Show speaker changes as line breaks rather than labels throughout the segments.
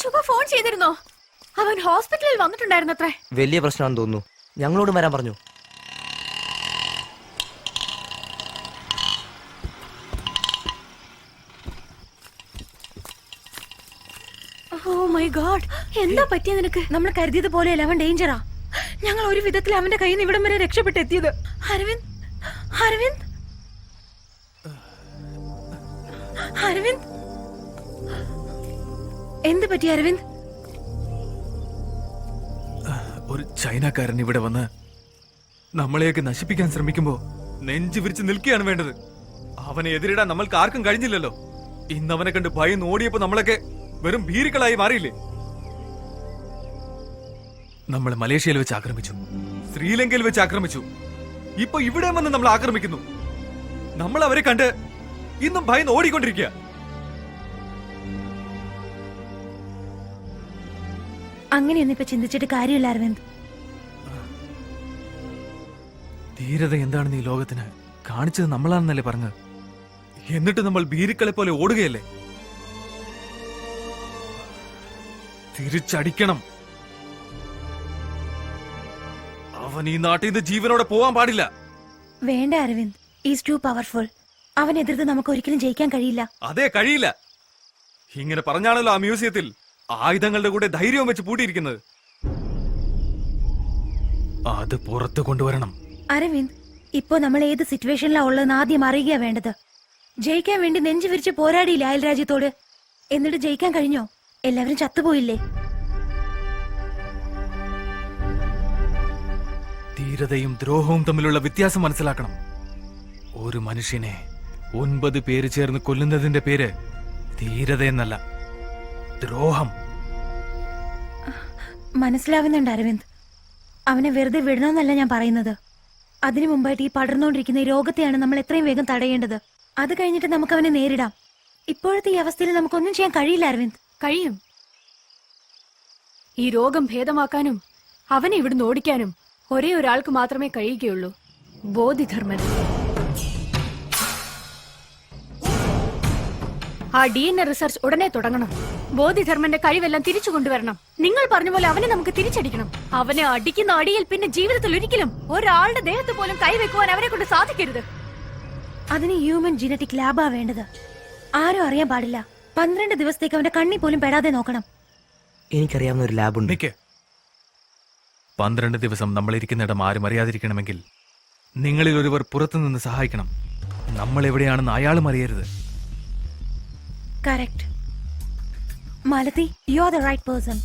ശുഭ phone ചെയ്തിരുന്നോ? അവൻ ഹോസ്പിറ്റലിൽ വന്നിട്ടുണ്ടായിരുന്നത്രേ.
വലിയ പ്രശ്നമാണെന്ന് തോന്നുന്നു. ഞങ്ങളോട് വരാൻ പറഞ്ഞു.
ഓ മൈ ഗോഡ്, എന്താ പറ്റിയ നിനക്ക്?
നമ്മൾ കരുതിയത് പോലെയല്ല, അവൻ ഡേഞ്ചറാ. ഞങ്ങൾ ഒരു വിധത്തിൽ അവന്റെ കയ്യിൽ നിന്ന് ഇവിടം വരെ രക്ഷപ്പെട്ടെത്തിയത്.
അരവിന്ദ്, അരവിന്ദ്,
അരവിന്ദ്, എന്ത് പറ്റി അരവിന്ദ്?
ഒരു ചൈനക്കാരൻ ഇവിടെ വന്ന് നമ്മളെയൊക്കെ നശിപ്പിക്കാൻ ശ്രമിക്കുമ്പോ നെഞ്ചു വിരിച്ച് നിൽക്കുകയാണ് വേണ്ടത്. അവനെ എതിരിടാൻ നമ്മൾക്ക് ആർക്കും കഴിഞ്ഞില്ലല്ലോ. ഇന്നവനെ കണ്ട് ഭയം ഓടിയപ്പോ നമ്മളൊക്കെ വെറും ഭീരുക്കളായി മാറിയില്ലേ? നമ്മൾ മലേഷ്യയിൽ വെച്ച് ആക്രമിച്ചു, ശ്രീലങ്കയിൽ വെച്ച് ആക്രമിച്ചു, ഇപ്പൊ ഇവിടെ വന്ന് നമ്മൾ ആക്രമിക്കുന്നു. നമ്മൾ അവരെ കണ്ട് ഇന്നും ഭയം ഓടിക്കൊണ്ടിരിക്കുക.
അങ്ങനെയൊന്നും ഇപ്പൊ ചിന്തിച്ചിട്ട് കാര്യമില്ല അരവിന്ദ്.
ധീരത എന്താണെന്ന് ഈ ലോകത്തിന് കാണിച്ചത് നമ്മളാണെന്നല്ലേ പറഞ്ഞത്? എന്നിട്ട് നമ്മൾ ഭീരുക്കളെ പോലെ ഓടുകയല്ലേ? തിരിച്ചടിക്കണം. അവൻ ഈ നാട്ടിൽ നിന്ന് ജീവനോടെ പോവാൻ പാടില്ല.
വേണ്ട അരവിന്ദ്, ഈസ് ടു പവർഫുൾ. അവൻ എതിർത്ത് നമുക്ക് ഒരിക്കലും ജയിക്കാൻ കഴിയില്ല.
അതെ, കഴിയില്ല. ഇങ്ങനെ പറഞ്ഞാണല്ലോ ആ മ്യൂസിയത്തിൽ ആയുധങ്ങളുടെ കൂടെ ധൈര്യവും വെച്ച് പൂട്ടിയിരിക്കുന്നത്. അത് പുറത്തു കൊണ്ടുവരണം.
അരവിന്ദ്, ഇപ്പോ നമ്മൾ ഏത് സിറ്റുവേഷനിലാ ഉള്ളതെന്ന് ആദ്യം അറിയുക വേണ്ടത്. ജയിക്കാൻ വേണ്ടി നെഞ്ചു വിരിച്ച് പോരാടിയില്ല അയൽ രാജ്യത്തോട്. എന്നിട്ട് ജയിക്കാൻ കഴിഞ്ഞോ? എല്ലാവരും ചത്തുപോയില്ലേ?
ധീരതയും ദ്രോഹവും തമ്മിലുള്ള വ്യത്യാസം മനസ്സിലാക്കണം. ഒരു മനുഷ്യനെ 9 പേര് ചേർന്ന് കൊല്ലുന്നതിന്റെ പേര് ധീരതയെന്നല്ല, ദ്രോഹം.
മനസ്സിലാവുന്നുണ്ട് അരവിന്ദ്. അവനെ വെറുതെ വിടണമെന്നല്ല ഞാൻ പറയുന്നത്. അതിനു മുമ്പായിട്ട് ഈ പടർന്നുകൊണ്ടിരിക്കുന്ന ഈ രോഗത്തെയാണ് നമ്മൾ എത്രയും വേഗം തടയേണ്ടത്. അത് കഴിഞ്ഞിട്ട് നമുക്ക് അവനെ നേരിടാം. ഇപ്പോഴത്തെ ഈ അവസ്ഥയിൽ നമുക്കൊന്നും ചെയ്യാൻ കഴിയില്ല അരവിന്ദ്.
കഴിയും. ഈ രോഗം ഭേദമാക്കാനും അവനെ ഇവിടുന്ന് ഓടിക്കാനും ഒരേ ഒരാൾക്ക് മാത്രമേ കഴിയുകയുള്ളൂ, ബോധിധർമ്മൻ. ആ DNA റിസർച്ച് ഉടനെ തുടങ്ങണം. ബോധിധർമ്മന്റെ കഴിവെല്ലാം തിരിച്ചു കൊണ്ടുവരണം. നിങ്ങൾ പറഞ്ഞ പോലെ അവനെ നമുക്ക് തിരിച്ചടിക്കണം. അവനെ അടിക്കുന്ന അടിയിൽ പിന്നെ ജീവിതത്തിൽ ഒരിക്കലും ഒരാളുടെ ദേഹത്ത് പോലും കൈവെക്കുവാൻ അവനെ കൊണ്ട് സാധിക്കരുത്.
അതിന് ഹ്യൂമൻ ജീനറ്റിക് ലാബാ വേണ്ടത്. ആരും അറിയാൻ പാടില്ല. 12 ദിവസത്തേക്ക് അവന്റെ കണ്ണി പോലും പെടാതെ നോക്കണം.
എനിക്കറിയാവുന്ന ഒരു ലാബുണ്ട്.
12 ദിവസം നമ്മൾ ഇരിക്കുന്നിടം ആരും അറിയാതിരിക്കണമെങ്കിൽ നിങ്ങളിൽ ഒരുവർ പുറത്തുനിന്ന് സഹായിക്കണം. നമ്മൾ എവിടെയാണെന്ന് അയാളും അറിയരുത്.
Correct. Malathi, you are the right person.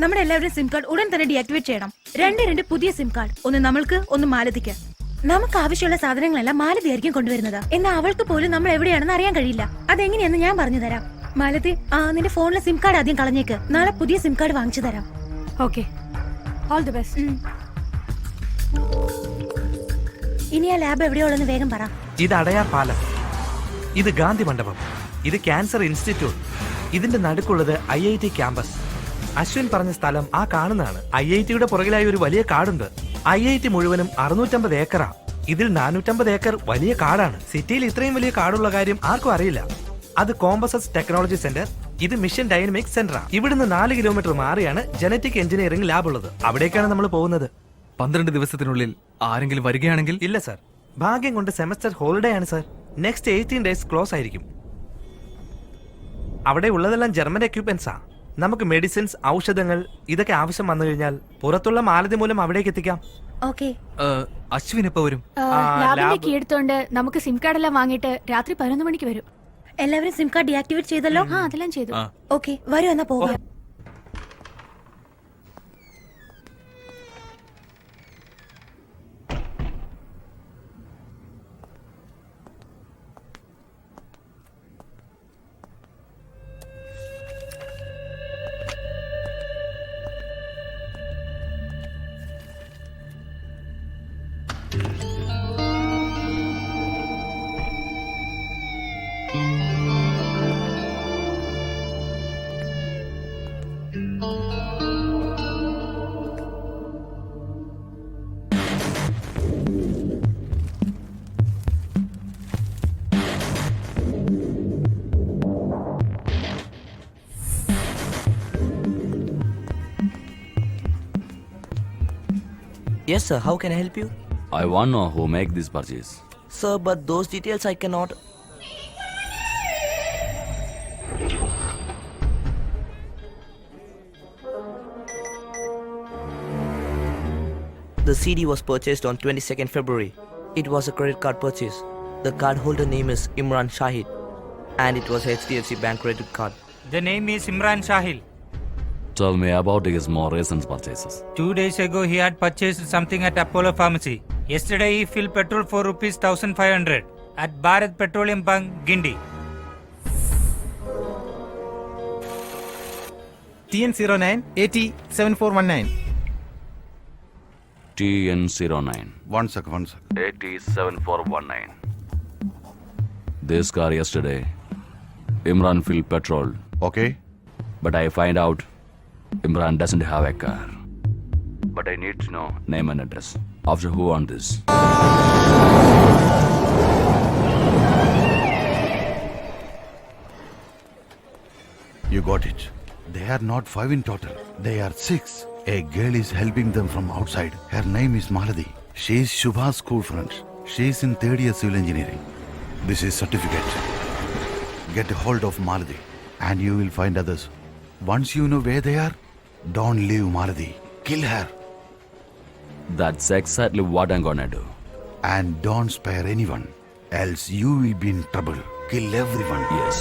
നമ്മുടെ എല്ലാവരും സിം കാർഡ് ഉടൻ തന്നെ ഡീആക്ടിവേറ്റ് ചെയ്യണം. 2 പുതിയ സിം കാർഡ്, ഒന്ന് നമ്മൾക്ക്, ഒന്ന് മാലതിക്ക്. നമുക്ക് ആവശ്യമുള്ള സാധനങ്ങളെല്ലാം മാലതി ആയിരിക്കും കൊണ്ടുവരുന്നത്. എന്നാൽ അവൾക്ക് പോലും നമ്മൾ എവിടെയാണെന്ന് അറിയാൻ കഴിയില്ല. അതെങ്ങനെയാന്ന് ഞാൻ പറഞ്ഞു തരാം. മാലതി, നിന്റെ ഫോണിലെ സിം കാർഡ് ആദ്യം കളഞ്ഞേക്ക്. നാളെ പുതിയ സിം കാർഡ് വാങ്ങിച്ചു തരാം.
Okay, all the best.
ഇനി ആ ലാബ് എവിടെയുള്ളതെന്ന് വേഗം പറ.
ഇത് അടയാർ പാലം, ഇത് ഗാന്ധി മണ്ഡപം, ഇത് ക്യാൻസർ ഇൻസ്റ്റിറ്റ്യൂട്ട്, ഇതിന്റെ നടുക്കുള്ളത് IIT ക്യാമ്പസ്. അശ്വിൻ പറഞ്ഞ സ്ഥലം ആ കാണുന്നതാണ്. IITയുടെ പുറകിലായി ഒരു വലിയ കാടുണ്ട്. IIT മുഴുവനും 650 ഏക്കറാ. ഇതിൽ 450 ഏക്കർ വലിയ കാടാണ്. സിറ്റിയിൽ ഇത്രയും വലിയ കാടുള്ള കാര്യം ആർക്കും അറിയില്ല. അത് കോമ്പസസ് ടെക്നോളജി സെന്റർ, ഇത് മിഷൻ ഡൈനമിക് സെന്ററാ. ഇവിടുന്ന് 4 കിലോമീറ്റർ മാറിയാണ് ജനറ്റിക് എഞ്ചിനീയറിംഗ് ലാബ് ഉള്ളത്. അവിടേക്കാണ് നമ്മൾ പോകുന്നത്.
12 ദിവസത്തിനുള്ളിൽ ആരെങ്കിലും വരികയാണെങ്കിൽ?
ഇല്ല സർ, ഭാഗ്യം കൊണ്ട് സെമസ്റ്റർ ഹോളിഡേ ആണ് സർ. നെക്സ്റ്റ് 18 ഡേയ്സ് ക്ലോസ് ആയിരിക്കും. അവിടെ ഉള്ളതെല്ലാം ജർമ്മൻ എക്യുപ്മെന്റ്സാ. നമുക്ക് മെഡിസിൻസ്, ഔഷധങ്ങൾ ഇതൊക്കെ ആവശ്യം വന്നു കഴിഞ്ഞാൽ പുറത്തുള്ള മാലതി മൂലം അവിടേക്ക് എത്തിക്കാം.
ഓക്കെ.
അശ്വിൻ എപ്പോ വരും?
ലാബിന്റെ കീ എടുത്തോണ്ട് നമുക്ക് സിം കാർഡ് എല്ലാം വാങ്ങിയിട്ട് രാത്രി 11 മണിക്ക് വരും.
എല്ലാവരും സിം കാർഡ് ഡീആക്ടിവേറ്റ് ചെയ്തല്ലോ?
അതെല്ലാം ചെയ്തു.
ഓക്കെ, വരൂ എന്നാ പോകാം.
Yes, sir. How can I help you?
I want to know who make this purchase.
Sir, but those details I cannot. The CD was purchased on 22nd February. It was a credit card purchase. The card holder name is Imran Shahid, and it was HDFC Bank credit card.
The name is Imran Shahil.
Tell me about his more recent purchases.
2 days ago, he had purchased something at Apollo Pharmacy. Yesterday, he filled petrol for rupees 1,500 at Bharat Petroleum Bunk, Gindi.
TN09 AT7419.
TN09
One second.
87419. This car yesterday, Imran filled petrol,
Okay.
but I find out Imran doesn't have a car. But I need to know name and address. After who on this?
You got it. They are not 5 in total. They are 6. A girl is helping them from outside. Her name is Maladi. She is Shubha's school friend. She is in 3rd year civil engineering. This is certificate. Get a hold of Maladi and you will find others. Once you know where they are, don't leave Maladi. Kill her
That's exactly what I'm gonna do.
and don't spare anyone. Else you will be in trouble. Kill everyone.
Yes.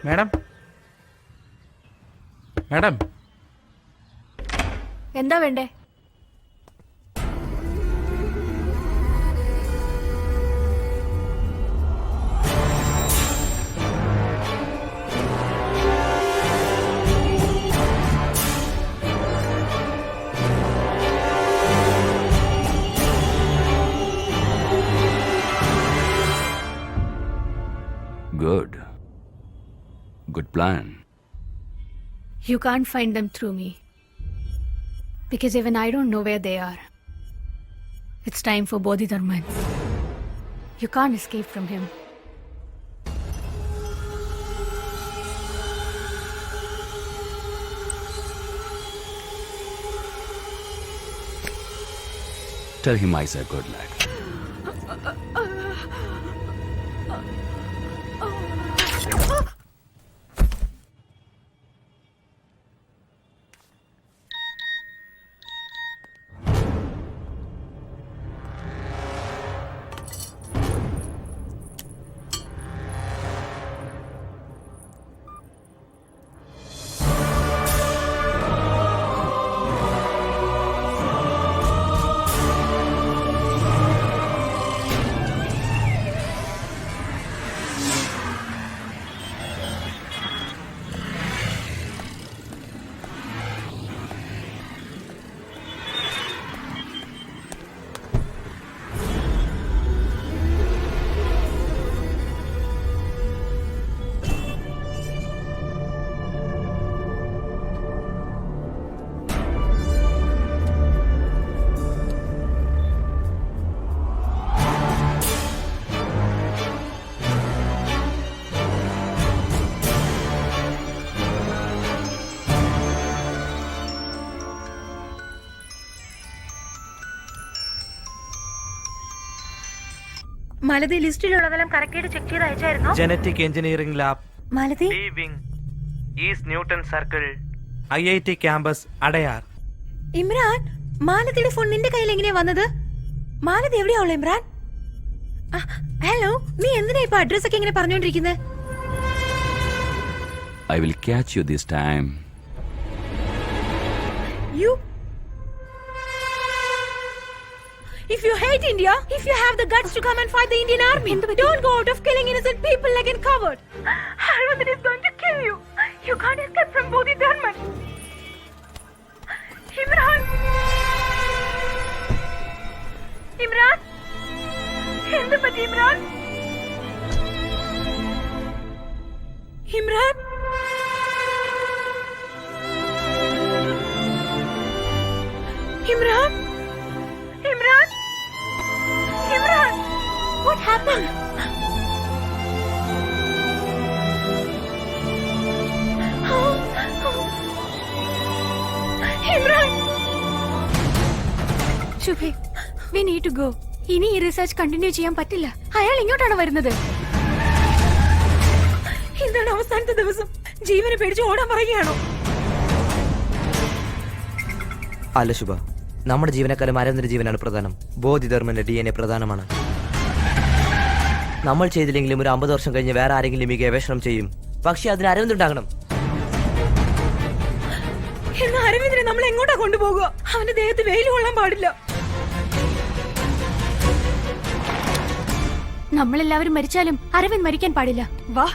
Madam madam
എന്താ വേണ്ടേ?
Good plan.
You can't find them through me. Because even I don't know where they are. It's time for Bodhidharman. You can't escape from him.
Tell him I said good luck.
Malathi ലിസ്റ്റിലുള്ളതെല്ലാം correct check ചെയ്ത് അയച്ചായിരുന്നോ?
Genetic engineering lab,
Malathi
B wing, east Newton circle, IIT campus, Adyar.
Imran, മാലതിയുടെ phone നിന്റെ കയ്യിൽ എങ്ങനെയാ വന്നത്? മാലതി എവിടെയാ ഉള്ളത് ഇമ്രാൻ? ഹലോ, നീ എന്തിനാ ഇപ്പൊ അഡ്രസ് ഒക്കെ ഇങ്ങനെ പറഞ്ഞോണ്ടിരിക്കുന്നത്?
I will catch you this time.
If you hate India, if you have the guts to come and fight the Indian army, don't go out of killing innocent people like a coward. Arvind is going to kill you. You can't escape from Bodhi Dharman. Imran! Imran! എന്ത് പറ്റി Imran? Imran? Imran? Imran? Imran? What happened? Imran?
ശുഭേ, we need to go. ഇനി ഈ research continue ചെയ്യാൻ പറ്റില്ല. അയാൾ ഇങ്ങോട്ടാണ് വരുന്നത്.
ഇതാണ് അവസാനത്തെ ദിവസം. ജീവനെ പേടിച്ച് ഓടാൻ പറയുകയാണോ?
അല്ല ശുഭ, നമ്മുടെ ജീവനക്കാരും അരവിന്ദന്റെ ജീവനാണ് പ്രധാനം. ബോധിധർമ്മന്റെ DNA പ്രധാനമാണ്. നമ്മൾ ചെയ്തില്ലെങ്കിലും ഒരു 50 വർഷം കഴിഞ്ഞ് വേറെ ആരെങ്കിലും ഈ ഗവേഷണം ചെയ്യും. പക്ഷെ അതിന് അരവിന്ദ് ഉണ്ടാകണം.
എന്നാ അരവിന്ദനെ നമ്മൾ എങ്ങോട്ടാ കൊണ്ടുപോകുക? അവന്റെ ദേഹത്ത് വെയിൽ കൊള്ളാൻ പാടില്ല.
നമ്മളെല്ലാവരും മരിച്ചാലും അരവിന്ദ് മരിക്കാൻ പാടില്ല. വാ.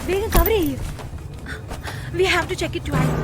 വേഗം കവർ ചെയ്യൂ. We have to check it twice.